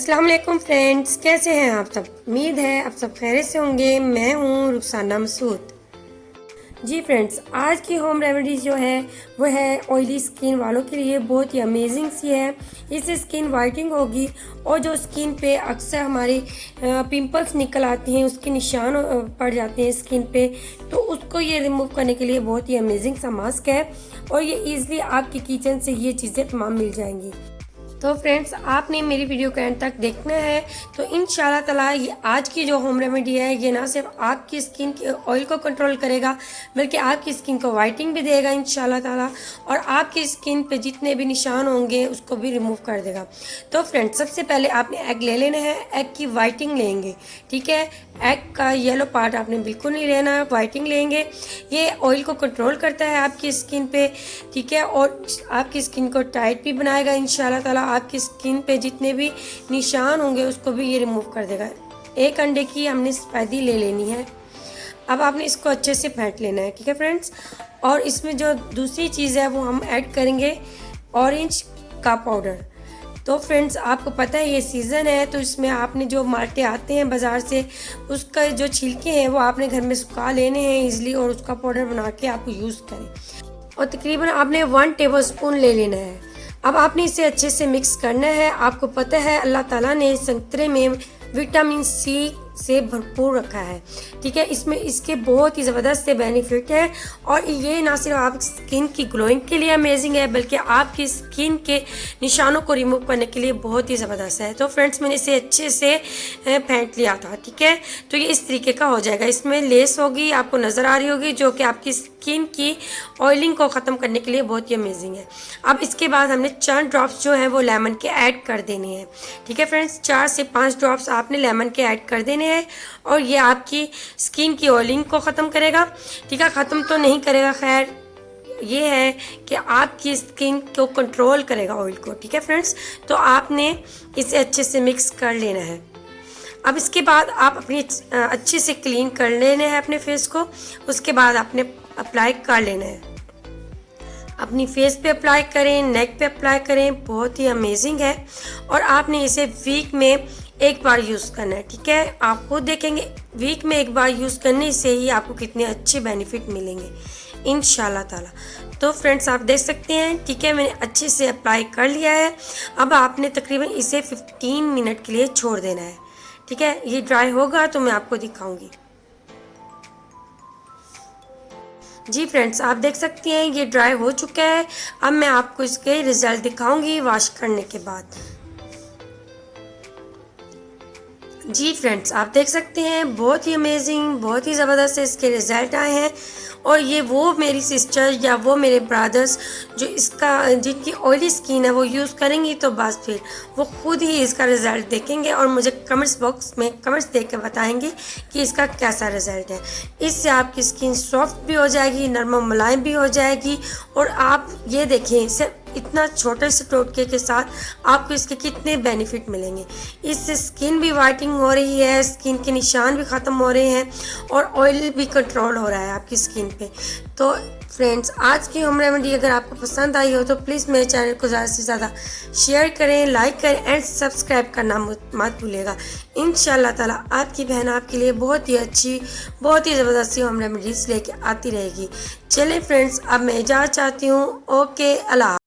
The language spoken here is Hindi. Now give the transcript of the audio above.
अस्सलाम वालेकुम फ्रेंड्स, कैसे हैं आप सब। उम्मीद है आप सब खैरियत से होंगे। मैं हूँ रुखसाना मसूद। जी फ्रेंड्स, आज की होम रेमेडी जो है वो है ऑयली स्किन वालों के लिए बहुत ही अमेजिंग सी है। इससे स्किन वाइटनिंग होगी और जो स्किन पे अक्सर हमारे पिंपल्स निकल आते हैं, उसके निशान पड़ जाते हैं स्किन पे, तो उसको ये रिमूव करने के लिए बहुत ही अमेजिंग सा मास्क है और ये ईजिली आपके किचन से ये चीज़ें तमाम मिल जाएंगी। तो फ्रेंड्स, आपने मेरी वीडियो के एंड तक देखना है। तो इंशाल्लाह ताला ये आज की जो होम रेमेडी है ये ना सिर्फ आपकी स्किन के ऑयल को कंट्रोल करेगा बल्कि आपकी स्किन को वाइटनिंग भी देगा इंशाल्लाह ताला, और आपकी स्किन पे जितने भी निशान होंगे उसको भी रिमूव कर देगा। तो फ्रेंड्स, सबसे पहले आपने एग ले लेना है। एग की वाइटनिंग लेंगे, ठीक है। एग का येलो पार्ट आपने बिल्कुल नहीं लेना है, वाइटनिंग लेंगे। ये ऑयल को कंट्रोल करता है आपकी स्किन पे, ठीक है, और आपकी स्किन को टाइट भी बनाएगा इंशाल्लाह ताला। आपकी स्किन पे जितने भी निशान होंगे उसको भी ये रिमूव कर देगा। एक अंडे की हमने सफेदी ले लेनी है। अब आपने इसको अच्छे से फेंट लेना है, ठीक है फ्रेंड्स। और इसमें जो दूसरी चीज़ है वो हम ऐड करेंगे ऑरेंज का पाउडर। तो फ्रेंड्स, आपको पता है ये सीज़न है, तो इसमें आपने जो माल्टे आते हैं बाज़ार से, उसका जो छिलके हैं वो आपने घर में सुखा लेने हैं ईजिली, और उसका पाउडर बना के आप यूज़ करें। और तकरीबन आपने 1 टेबलस्पून ले लेना है। अब आपने इसे अच्छे से मिक्स करना है। आपको पता है अल्लाह ताला ने संतरे में विटामिन सी से भरपूर रखा है, ठीक है। इसमें इसके बहुत ही ज़बरदस्त से बेनिफिट है, और ये ना सिर्फ आप स्किन की ग्लोइंग के लिए अमेजिंग है बल्कि आपकी स्किन के निशानों को रिमूव करने के लिए बहुत ही ज़बरदस्त है। तो फ्रेंड्स, मैंने इसे अच्छे से फेंट लिया था, ठीक है। तो ये इस तरीके का हो जाएगा। इसमें लेस होगी, आपको नज़र आ रही होगी, जो कि आपकी स्किन की ऑयलिंग को ख़त्म करने के लिए बहुत ही अमेजिंग है। अब इसके बाद हमने 4 ड्रॉप्स जो है वो लेमन के ऐड कर देने हैं, ठीक है फ्रेंड्स। 4 से 5 ड्रॉप्स आपने लेमन के ऐड कर देने हैं, और ये आपकी स्किन की ऑयलिंग को ख़त्म करेगा, ठीक है। ख़त्म तो नहीं करेगा, खैर ये है कि आपकी स्किन को कंट्रोल करेगा ऑयल को, ठीक है फ्रेंड्स। तो आपने इसे अच्छे से मिक्स कर लेना है। अब इसके बाद आप अपनी अच्छे से क्लीन कर लेने हैं अपने फेस को। उसके बाद आपने अप्लाई कर लेना है, अपनी फेस पे अप्लाई करें, नेक पे अप्लाई करें, बहुत ही अमेजिंग है। और आपने इसे वीक में एक बार यूज़ करना है, ठीक है। आप खुद देखेंगे वीक में एक बार यूज़ करने से ही आपको कितने अच्छे बेनिफिट मिलेंगे इंशाल्लाह ताला। तो फ्रेंड्स, आप देख सकते हैं, ठीक है, मैंने अच्छे से अप्लाई कर लिया है। अब आपने तकरीबन इसे 15 मिनट के लिए छोड़ देना है, ठीक है। ये ड्राई होगा तो मैं आपको दिखाऊंगी। जी फ्रेंड्स, आप देख सकती हैं ये ड्राई हो चुका है। अब मैं आपको इसके रिजल्ट दिखाऊंगी वॉश करने के बाद। जी फ्रेंड्स, आप देख सकते हैं बहुत ही अमेजिंग, बहुत ही ज़बरदस्त इसके रिज़ल्ट आए हैं। और ये वो मेरी सिस्टर या वो मेरे ब्रदर्स जो जिनकी ऑयली स्किन है वो यूज़ करेंगी तो बस फिर वो खुद ही इसका रिज़ल्ट देखेंगे और मुझे कमेंट्स बॉक्स में कमेंट्स देख के बताएंगे कि इसका कैसा रिज़ल्ट है। इससे आपकी स्किन सॉफ्ट भी हो जाएगी, नरम मुलायम भी हो जाएगी। और आप ये देखें, सिर्फ इतना छोटे से टोटके के साथ आपको इसके कितने बेनिफिट मिलेंगे। इससे स्किन भी वाइटनिंग हो रही है, स्किन के निशान भी ख़त्म हो रहे हैं, और ऑयल भी कंट्रोल हो रहा है आपकी स्किन पे। तो फ्रेंड्स, आज की होम रेमेडी अगर आपको पसंद आई हो तो प्लीज़ मेरे चैनल को ज़्यादा से ज़्यादा शेयर करें, लाइक करें एंड सब्सक्राइब करना मत भूलिएगा। इंशाल्लाह ताला आपकी बहन आपके लिए बहुत ही अच्छी, बहुत ही ज़बरदस्त होम रेमेडीज़ लेके आती रहेगी। चलिए फ्रेंड्स, अब मैं इजाज़त चाहती हूँ। ओके, अल्लाह।